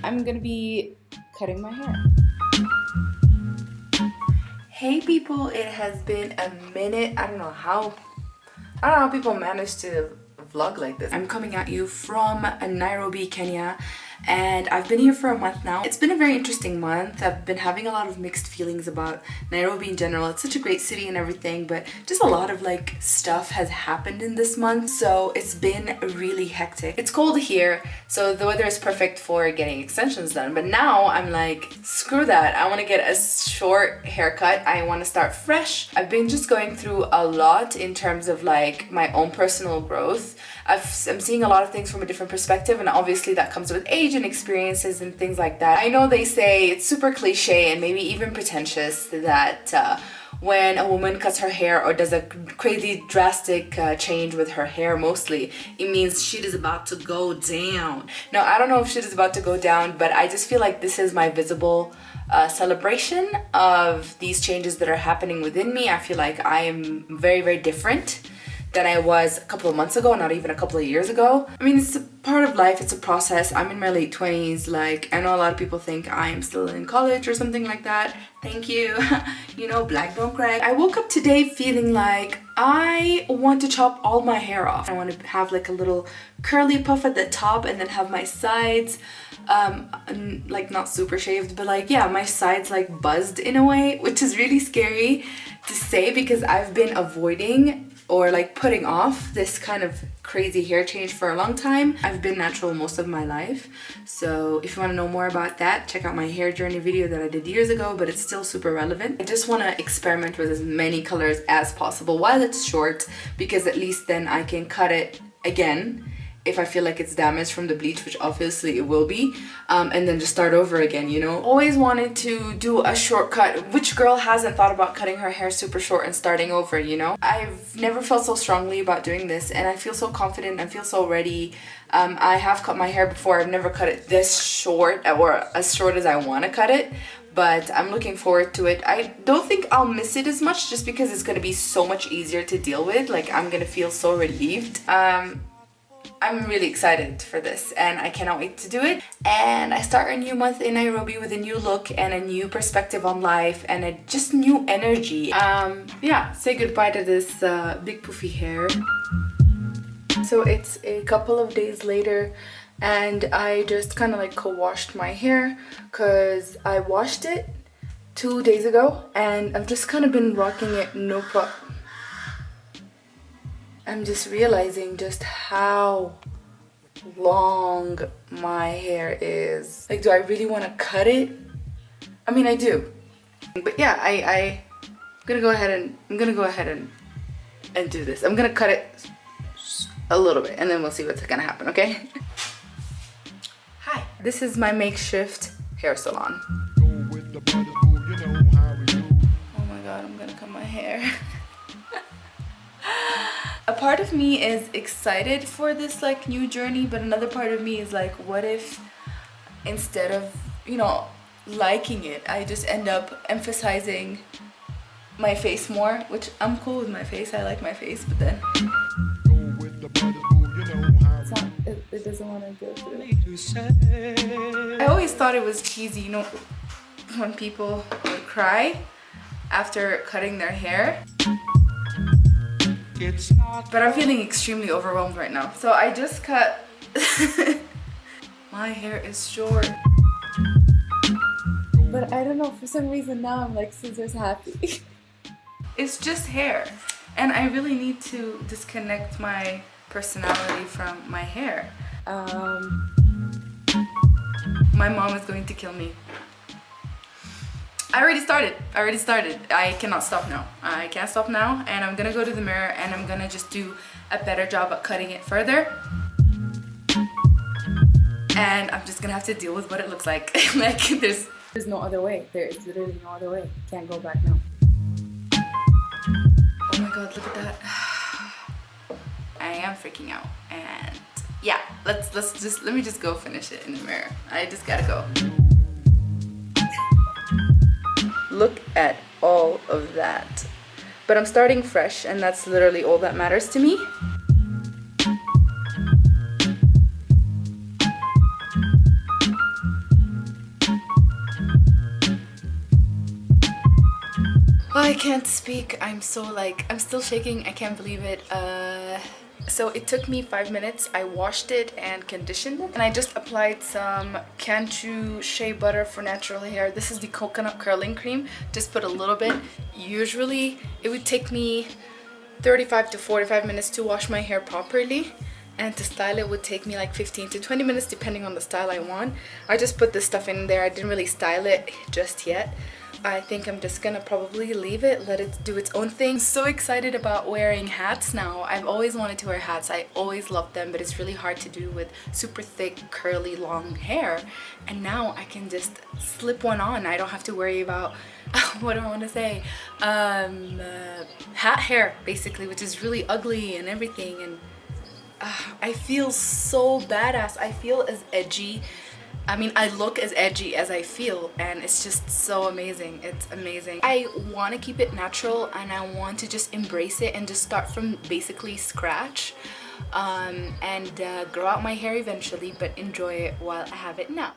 I'm gonna be cutting my hair. Hey people, it has been a minute. I don't know how people manage to vlog like this. I'm coming at you from Nairobi, Kenya, and I've been here for a month now. It's been a very interesting month. I've been having a lot of mixed feelings about Nairobi in general. It's such a great city and everything, but just a lot of like stuff has happened in this month, so it's been really hectic. It's cold here, so the weather is perfect for getting extensions done, but now I'm like, screw that. I want to get a short haircut. I want to start fresh. I've been just going through a lot in terms of like my own personal growth. I'm seeing a lot of things from a different perspective, and obviously that comes with age and experiences and things like that. I know they say it's super cliche and maybe even pretentious that when a woman cuts her hair or does a crazy drastic change with her hair, mostly it means shit is about to go down. Now, I don't know if shit is about to go down, but I just feel like this is my visible celebration of these changes that are happening within me. I feel like I am very, very different than I was a couple of months ago, not even a couple of years ago. I mean, it's a part of life, it's a process. I'm in my late 20s. Like, I know a lot of people think I'm still in college or something like that. Thank you. You know, black don't crack. I woke up today feeling like I want to chop all my hair off. I want to have like a little curly puff at the top and then have my sides like not super shaved, but like, yeah, my sides like buzzed in a way, which is really scary to say because I've been avoiding or like putting off this kind of crazy hair change for a long time. I've been natural most of my life, so if you want to know more about that, check out my hair journey video that I did years ago, but it's still super relevant. I just want to experiment with as many colors as possible while it's short, because at least then I can cut it again if I feel like it's damaged from the bleach, which obviously it will be, and then just start over again, you know? Always wanted to do a shortcut. Which girl hasn't thought about cutting her hair super short and starting over, you know? I've never felt so strongly about doing this, and I feel so confident, I feel so ready. I have cut my hair before. I've never cut it this short or as short as I want to cut it, but I'm looking forward to it. I don't think I'll miss it as much just because it's going to be so much easier to deal with. Like, I'm going to feel so relieved. I'm really excited for this and I cannot wait to do it. And I start a new month in Nairobi with a new look and a new perspective on life and a just new energy. Yeah, say goodbye to this big poofy hair. So it's a couple of days later and I just kind of like co-washed my hair because I washed it 2 days ago and I've just kind of been rocking it no problem. I'm just realizing just how long my hair is. Like, do I really want to cut it? I mean, I do. But yeah, I'm gonna go ahead and do this. I'm gonna cut it a little bit and then we'll see what's gonna happen, okay? Hi, this is my makeshift hair salon. Oh my god, I'm gonna cut my hair. A part of me is excited for this like new journey, but another part of me is like, what if instead of, you know, liking it, I just end up emphasizing my face more, which I'm cool with my face. I like my face, but then it doesn't want to go through. I always thought it was cheesy, you know, when people would cry after cutting their hair. But I'm feeling extremely overwhelmed right now. So I just cut. My hair is short. But I don't know, for some reason now I'm like scissors happy. It's just hair. And I really need to disconnect my personality from my hair. My mom is going to kill me. I already started. I cannot stop now. I can't stop now, and I'm gonna go to the mirror and I'm gonna just do a better job at cutting it further. And I'm just gonna have to deal with what it looks like. Like, there's no other way. There is literally no other way. Can't go back now. Oh my god, look at that. I am freaking out. And yeah, let me just go finish it in the mirror. I just gotta go. Look at all of that. But I'm starting fresh and that's literally all that matters to me. I can't speak. I'm so like, I'm still shaking. I can't believe it. So it took me 5 minutes. I washed it and conditioned it. And I just applied some Cantu shea butter for natural hair. This is the coconut curling cream. Just put a little bit. Usually it would take me 35 to 45 minutes to wash my hair properly. And to style it would take me like 15 to 20 minutes depending on the style I want. I just put this stuff in there. I didn't really style it just yet. I think I'm just gonna probably leave it, let it do its own thing. I'm so excited about wearing hats now. I've always wanted to wear hats. I always loved them, but it's really hard to do with super thick, curly, long hair. And now I can just slip one on. I don't have to worry about, what do I want to say? Hat hair, basically, which is really ugly and everything. And I feel so badass. I feel as edgy. I mean, I look as edgy as I feel, and it's just so amazing. It's amazing. I want to keep it natural, and I want to just embrace it and just start from basically scratch, and grow out my hair eventually, but enjoy it while I have it now.